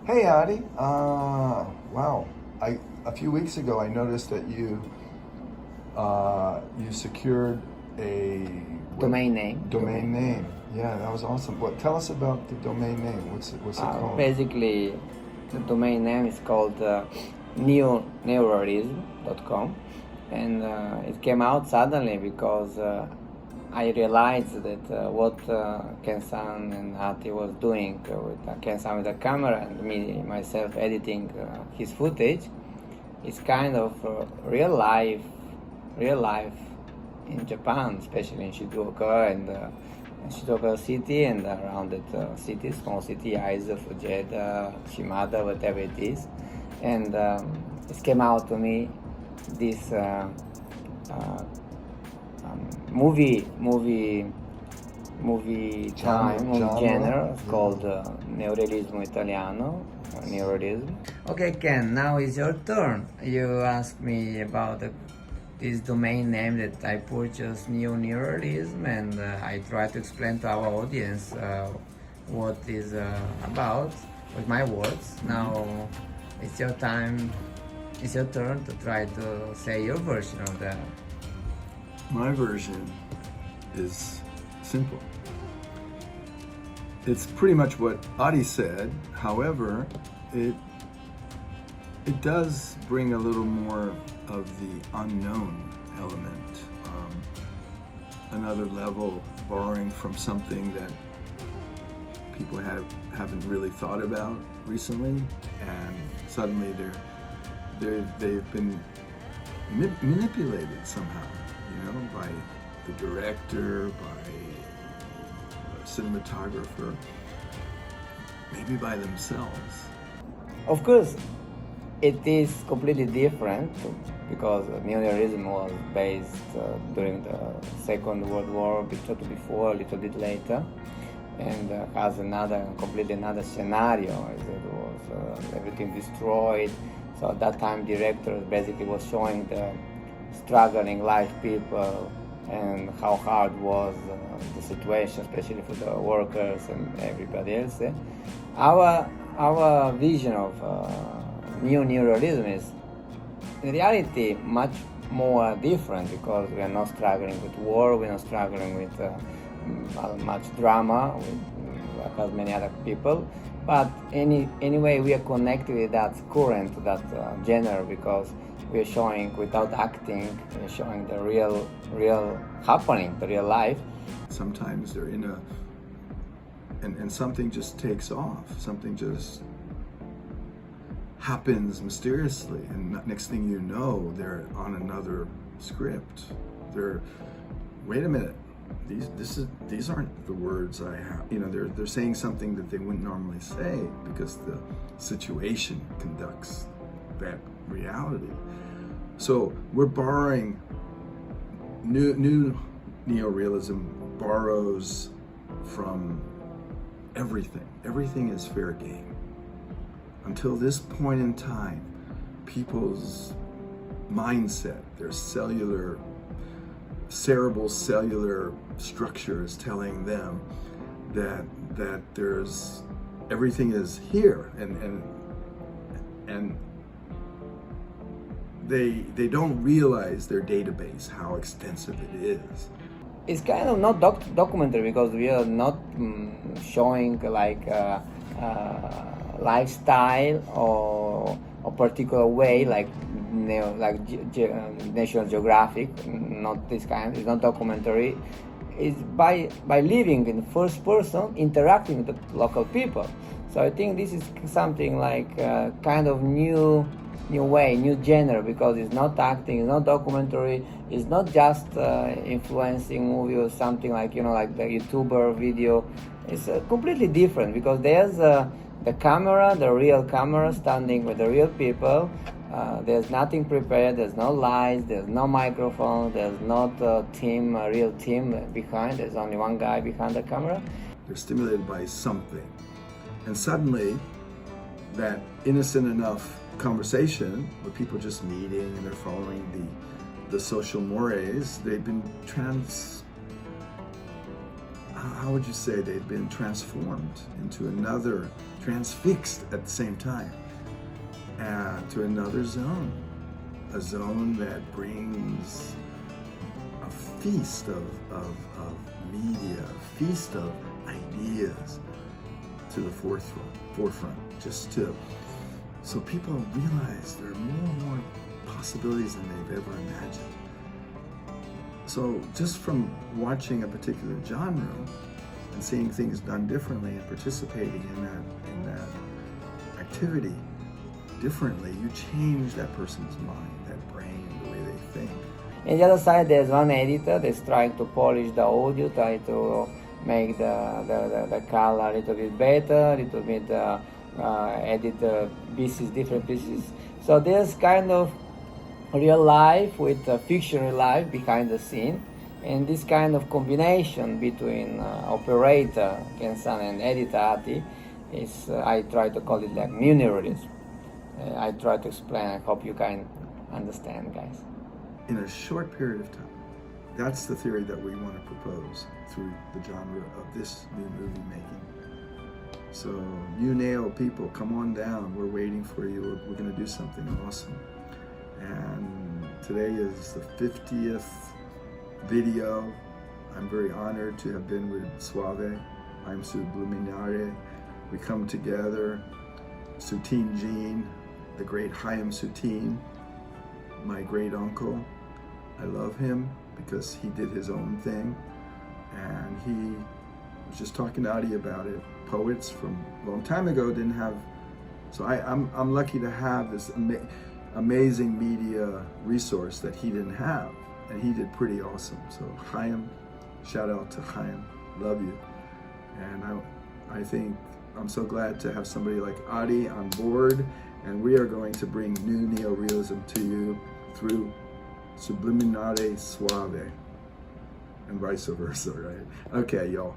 Hey Adi, wow! A few weeks ago I noticed that you secured a Domain name. domain name. Yeah, that was awesome. What? Tell us about the domain name. What's it called? Basically, the domain name is called Neorealism.com, and it came out suddenly because I realized that what Ken-san and Ati was doing with Ken-san with the camera and me myself editing his footage is kind of real life in Japan, especially in Shizuoka and Shizuoka city and around that city, small city, Aizu, Fujeda, Shimada, whatever it is. And it came out to me this movie genre called Neorealismo Italiano, Neorealism. Okay, Ken, now is your turn. You asked me about this domain name that I purchased, New-Neorealism, and I try to explain to our audience what is about with my words. Now it's your time. It's your turn to try to say your version of that. My version is simple. It's pretty much what Adi said. However, it does bring a little more of the unknown element, another level, borrowing from something that people haven't really thought about recently, and suddenly they've been manipulated somehow, by the director, by the cinematographer, maybe by themselves. Of course, it is completely different because neorealism was based during the Second World War, a little before, a little bit later, and has completely another scenario. As it was everything destroyed. So at that time, director basically was showing the struggling life people and how hard was the situation, especially for the workers and everybody else. Our vision of New-Neorealism is in reality much more different because we are not struggling with war, we are not struggling with much drama, like as many other people. But anyway, we are connected with that current, that genre, because we are showing without acting, we are showing the real happening, the real life. Sometimes they're in and something just takes off, something just happens mysteriously, and next thing you know, they're on another script. Wait a minute, these aren't the words I have. They're saying something that they wouldn't normally say because the situation conducts that reality. So we're borrowing. New neorealism borrows from everything. Everything is fair game. Until this point in time, people's mindset, their cerebral cellular structure is telling them that there's everything is here, and they don't realize their database, how extensive it is. It's kind of not documentary because we are not showing like lifestyle or a particular way like National Geographic. Not this kind. It's not documentary. It's by living in first person, interacting with the local people. So I think this is something like kind of new way, new genre, because it's not acting, it's not documentary, it's not just influencing movie or something like like the YouTuber video. It's completely different because there's the camera, the real camera, standing with the real people. There's nothing prepared, there's no lights, there's no microphone, there's not a real team behind, there's only one guy behind the camera. They're stimulated by something, and suddenly that innocent enough conversation with people just meeting and they're following the social mores, they've been how would you say, they've been transformed into another, transfixed at the same time, to another zone, a zone that brings a feast of media, a feast of ideas to the forefront, just so people realize there are more and more possibilities than they've ever imagined. So just from watching a particular genre and seeing things done differently and participating in that activity differently, you change that person's mind, that brain, the way they think. On the other side, there's one editor that's trying to polish the audio, try to make the color a little bit better, a little bit edit pieces, different pieces. So there's kind of real life with fictional life behind the scene, and this kind of combination between operator Ken-san and editor Ati is, I try to call it like New-Neorealism. I try to explain, I hope you can understand, guys. In a short period of time, that's the theory that we want to propose through the genre of this new movie making. So you Neo people, come on down, we're waiting for you, we're going to do something awesome. And today is the 50th video. I'm very honored to have been with Suave. I'm Subliminare. We come together, Sutin Jean, the great Chaim Sutin, my great uncle. I love him because he did his own thing, and he was just talking to Adi about it. Poets from a long time ago didn't have, so I'm lucky to have this amazing media resource that he didn't have, and he did pretty awesome. So Chaim, shout out to Chaim, love you. And I think I'm so glad to have somebody like Adi on board, and we are going to bring new neorealism to you through Subliminare Suave, and vice versa, right? Okay, y'all.